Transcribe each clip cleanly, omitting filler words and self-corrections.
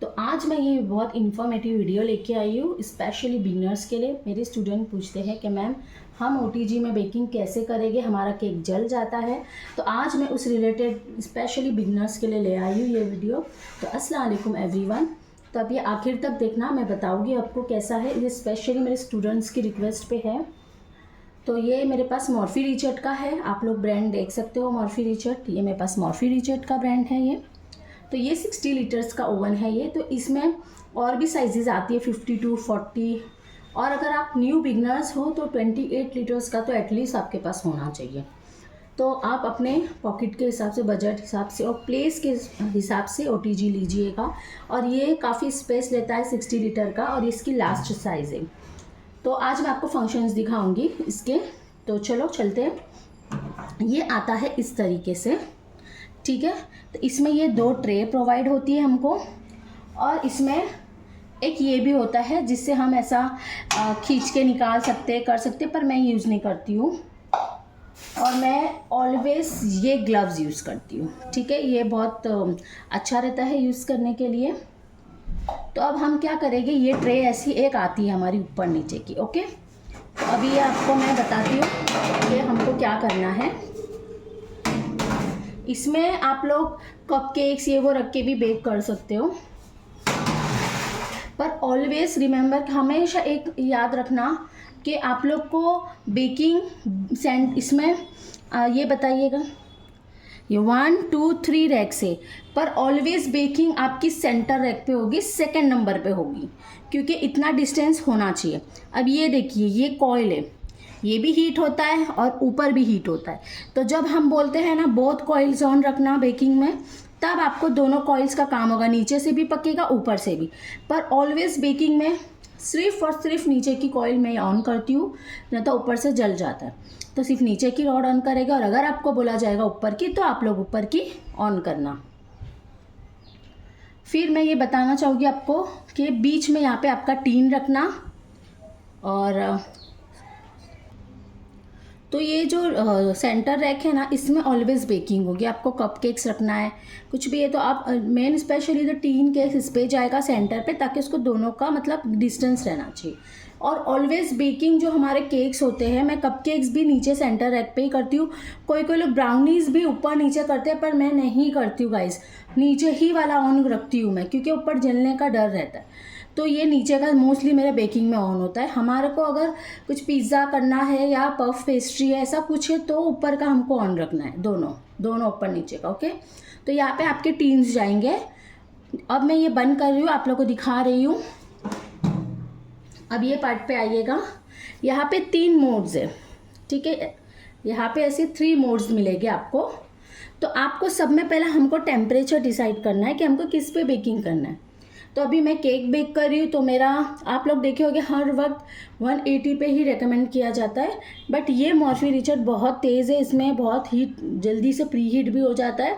तो आज मैं ये बहुत इन्फॉर्मेटिव वीडियो लेके आई हूँ स्पेशली बिगनर्स के लिए। मेरे स्टूडेंट पूछते हैं कि मैम हम ओटीजी में बेकिंग कैसे करेंगे, हमारा केक जल जाता है। तो आज मैं उस रिलेटेड स्पेशली बिगनर्स के लिए ले आई हूँ ये वीडियो। तो अस्सलाम वालेकुम एवरीवन। तो अब ये आखिर तक देखना, मैं बताऊँगी आपको कैसा है। ये स्पेशली मेरे स्टूडेंट्स की रिक्वेस्ट पे है। तो ये मेरे पास मॉर्फी रिचर्ड का है, आप लोग ब्रांड देख सकते हो मॉर्फी रिचर्ड। ये मेरे पास मॉर्फी रिचर्ड का ब्रांड है ये। तो ये 60 लीटर्स का ओवन है ये। तो इसमें और भी साइजेस आती है 52, 40, और अगर आप न्यू बिगनर्स हो तो 28 लीटर्स का तो एटलीस्ट आपके पास होना चाहिए। तो आप अपने पॉकेट के हिसाब से, बजट हिसाब से और प्लेस के हिसाब से ओटीजी लीजिएगा। और ये काफ़ी स्पेस लेता है 60 लीटर का, और इसकी लास्ट साइज है। तो आज मैं आपको फंक्शंस दिखाऊंगी इसके। तो चलो चलते हैं। ये आता है इस तरीके से, ठीक है। तो इसमें ये 2 ट्रे प्रोवाइड होती है हमको, और इसमें एक ये भी होता है जिससे हम ऐसा खींच के निकाल सकते कर सकते, पर मैं यूज़ नहीं करती हूँ। और मैं ऑलवेज ये ग्लव्स यूज़ करती हूँ, ठीक है। ये बहुत अच्छा रहता है यूज़ करने के लिए। तो अब हम क्या करेंगे, ये ट्रे ऐसी एक आती है हमारी ऊपर नीचे की, ओके। तो अभी ये आपको मैं बताती हूँ कि हमको क्या करना है। इसमें आप लोग कपकेक्स ये वो रख के भी बेक कर सकते हो, पर ऑलवेज रिमेंबर, हमेशा एक याद रखना कि आप लोग को बेकिंग इसमें ये बताइएगा, ये 1 2 3 रैक से, पर ऑलवेज बेकिंग आपकी सेंटर रैक पे होगी, सेकंड नंबर पे होगी, क्योंकि इतना डिस्टेंस होना चाहिए। अब ये देखिए, ये कॉइल है, ये भी हीट होता है और ऊपर भी हीट होता है। तो जब हम बोलते हैं ना बोथ कॉइल्स ऑन रखना बेकिंग में, तब आपको दोनों कॉइल्स का काम होगा, नीचे से भी पकेगा ऊपर से भी। पर ऑलवेज बेकिंग में सिर्फ और सिर्फ नीचे की कॉइल मैं ऑन करती हूँ, नहीं तो ऊपर से जल जाता है। तो सिर्फ नीचे की रॉड ऑन करेगा, और अगर आपको बोला जाएगा ऊपर की, तो आप लोग ऊपर की ऑन करना। फिर मैं ये बताना चाहूँगी आपको कि बीच में यहाँ पे आपका टीन रखना। और तो ये जो सेंटर रैक है ना, इसमें ऑलवेज बेकिंग होगी। आपको कपकेक्स रखना है, कुछ भी है, तो आप मेन स्पेशली तो टीन केक इस पे जाएगा सेंटर पे, ताकि उसको दोनों का मतलब डिस्टेंस रहना चाहिए। और ऑलवेज बेकिंग जो हमारे केक्स होते हैं, मैं कपकेक्स भी नीचे सेंटर रैक पे ही करती हूँ। कोई कोई लोग ब्राउनीज भी ऊपर नीचे करते हैं, पर मैं नहीं करती हूँ गाइस। नीचे ही वाला ऑन रखती हूँ मैं, क्योंकि ऊपर जलने का डर रहता है। तो ये नीचे का मोस्टली मेरे बेकिंग में ऑन होता है। हमारे को अगर कुछ पिज़्ज़ा करना है या पफ पेस्ट्री है, ऐसा कुछ है, तो ऊपर का हमको ऑन रखना है, दोनों दोनों ऊपर नीचे का, ओके। तो यहाँ पे आपके टीन्स जाएंगे। अब मैं ये बंद कर रही हूँ, आप लोग को दिखा रही हूँ। अब ये पार्ट पे आइएगा। यहाँ पे 3 मोड्स है, ठीक है। यहाँ पे ऐसे 3 मोड्स मिलेंगे आपको। तो आपको सब में पहले हमको टेम्परेचर डिसाइड करना है कि हमको किस पे बेकिंग करना है। तो अभी मैं केक बेक कर रही हूँ, तो मेरा आप लोग देखे होंगे हर वक्त 180 पे ही रेकमेंड किया जाता है। बट ये मॉर्फी रिचर्ड बहुत तेज़ है, इसमें बहुत हीट जल्दी से प्री हीट भी हो जाता है।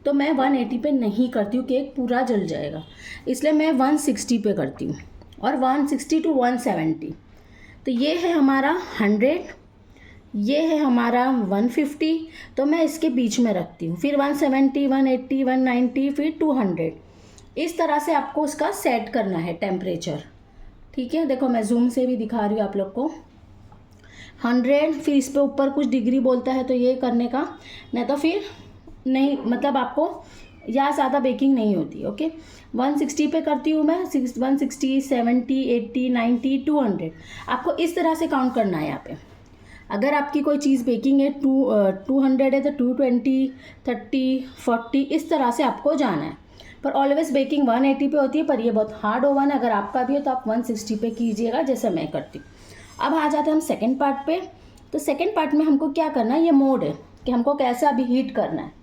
तो मैं 180 पे नहीं करती हूँ, केक पूरा जल जाएगा, इसलिए मैं 160 पे करती हूँ। और 160 टू 170। तो ये है हमारा 100, ये है हमारा 150। तो मैं इसके बीच में रखती हूँ। फिर 170, 180, 190, फिर 200। इस तरह से आपको उसका सेट करना है टेम्परेचर, ठीक है। देखो मैं जूम से भी दिखा रही हूँ आप लोग को। 100, फिर इस पे ऊपर कुछ डिग्री बोलता है, तो ये करने का, नहीं तो फिर नहीं, मतलब आपको या ज़्यादा बेकिंग नहीं होती, ओके। 160 पे करती हूँ मैं, 160, 70, 80, 90, 200। आपको इस तरह से काउंट करना है यहाँ पे। अगर आपकी कोई चीज़ बेकिंग है 200 है, तो 220, 30, 40, इस तरह से आपको जाना है। पर ऑलवेज बेकिंग 180 पे होती है, पर ये बहुत हार्ड ओवन है। अगर आपका भी हो तो आप 160 पे कीजिएगा, जैसे मैं करती हूँ। अब आ जाते हैं हम सेकंड पार्ट पे। तो सेकंड पार्ट में हमको क्या करना है, ये मोड है कि हमको कैसे अभी हीट करना है।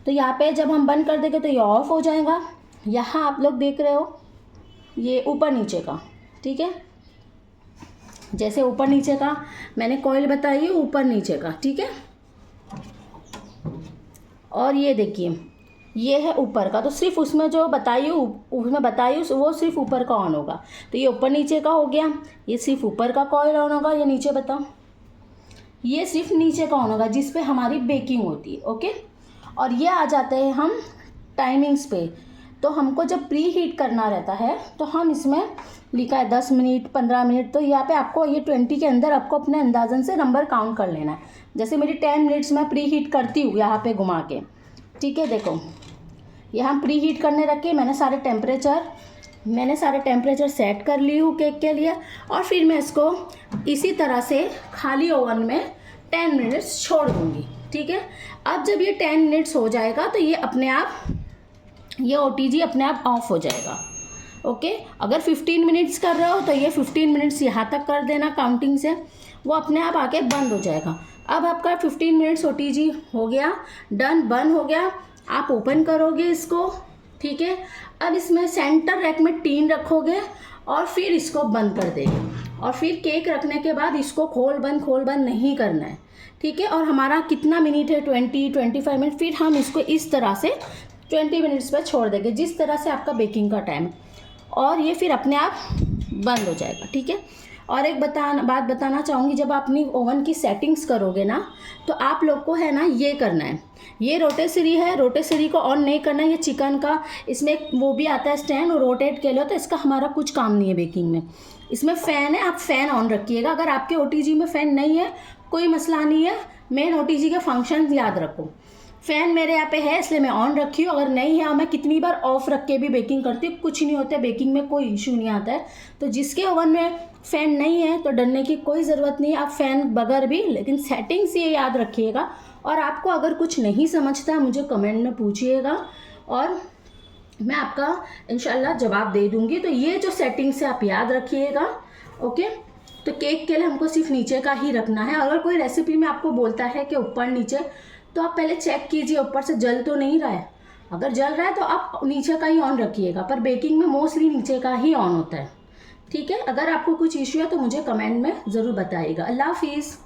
तो यहाँ पे जब हम बंद कर देंगे तो ये ऑफ हो जाएगा। यहाँ आप लोग देख रहे हो ये ऊपर नीचे का, ठीक है। जैसे ऊपर नीचे का मैंने कॉइल बताई है, ऊपर नीचे का, ठीक है। और ये देखिए, ये है ऊपर का। तो सिर्फ उसमें जो उसमें बताइए वो सिर्फ ऊपर का ऑन होगा। तो ये ऊपर नीचे का हो गया, ये सिर्फ ऊपर का कॉइल ऑन होगा। ये नीचे बताओ, ये सिर्फ नीचे का ऑन होगा, जिस पे हमारी बेकिंग होती है, ओके। और ये आ जाते हैं हम टाइमिंग्स पे। तो हमको जब प्री हीट करना रहता है तो हम इसमें लिखा है 10 मिनट 15 मिनट, तो यहाँ पे आपको ये 20 के अंदर आपको अपने अंदाजन से नंबर काउंट कर लेना है। जैसे मेरी 10 मिनट्स मैं प्री हीट करती हूँ यहाँ पे घुमा के, ठीक है। देखो यहाँ प्री हीट करने रखे, मैंने सारे टेम्परेचर सेट कर ली हूँ केक के लिए, और फिर मैं इसको इसी तरह से खाली ओवन में 10 मिनट्स छोड़ दूँगी, ठीक है। अब जब ये 10 मिनट्स हो जाएगा तो ये अपने आप ये OTG अपने आप ऑफ हो जाएगा, ओके। अगर 15 मिनट्स कर रहे हो तो ये 15 मिनट्स यहाँ तक कर देना काउंटिंग से, वो अपने आप आके बंद हो जाएगा। अब आपका 15 मिनट्स OTG हो गया, डन, बंद हो गया। आप ओपन करोगे इसको, ठीक है। अब इसमें सेंटर रैक में टीन रखोगे और फिर इसको बंद कर देंगे, और फिर केक रखने के बाद इसको खोल बंद नहीं करना है, ठीक है। और हमारा कितना मिनट है, 20-25 मिनट, फिर हम इसको इस तरह से 20 मिनट्स पर छोड़ देंगे, जिस तरह से आपका बेकिंग का टाइम है, और ये फिर अपने आप बंद हो जाएगा, ठीक है। और एक बात बताना चाहूँगी, जब आप अपनी ओवन की सेटिंग्स करोगे ना तो आप लोग को है ना ये करना है, ये रोटेसरी है, रोटेसरी को ऑन नहीं करना है। ये चिकन का इसमें वो भी आता है स्टैंड, और रोटेट के लो, तो इसका हमारा कुछ काम नहीं है बेकिंग में। इसमें फ़ैन है, आप फ़ैन ऑन रखिएगा। अगर आपके OTG में फ़ैन नहीं है कोई मसला नहीं है, मेन OTG के फंक्शन याद रखो। फ़ैन मेरे यहाँ पे है इसलिए मैं ऑन रखी हूँ, अगर नहीं है मैं कितनी बार ऑफ़ रख के भी बेकिंग करती हूँ, कुछ नहीं होता है, बेकिंग में कोई इशू नहीं आता है। तो जिसके ओवन में फ़ैन नहीं है तो डरने की कोई ज़रूरत नहीं है, आप फ़ैन बगैर भी, लेकिन सेटिंग्स ये याद रखिएगा। और आपको अगर कुछ नहीं समझता मुझे कमेंट में पूछिएगा और मैं आपका इंशाल्लाह जवाब दे दूँगी। तो ये जो सेटिंग्स है आप याद रखिएगा, ओके। तो केक के लिए हमको सिर्फ नीचे का ही रखना है। अगर कोई रेसिपी में आपको बोलता है कि ऊपर नीचे, तो आप पहले चेक कीजिए ऊपर से जल तो नहीं रहा है। अगर जल रहा है तो आप नीचे का ही ऑन रखिएगा, पर बेकिंग में मोस्टली नीचे का ही ऑन होता है, ठीक है। अगर आपको कुछ इश्यू है तो मुझे कमेंट में ज़रूर बताइएगा। अल्लाह हाफिज़।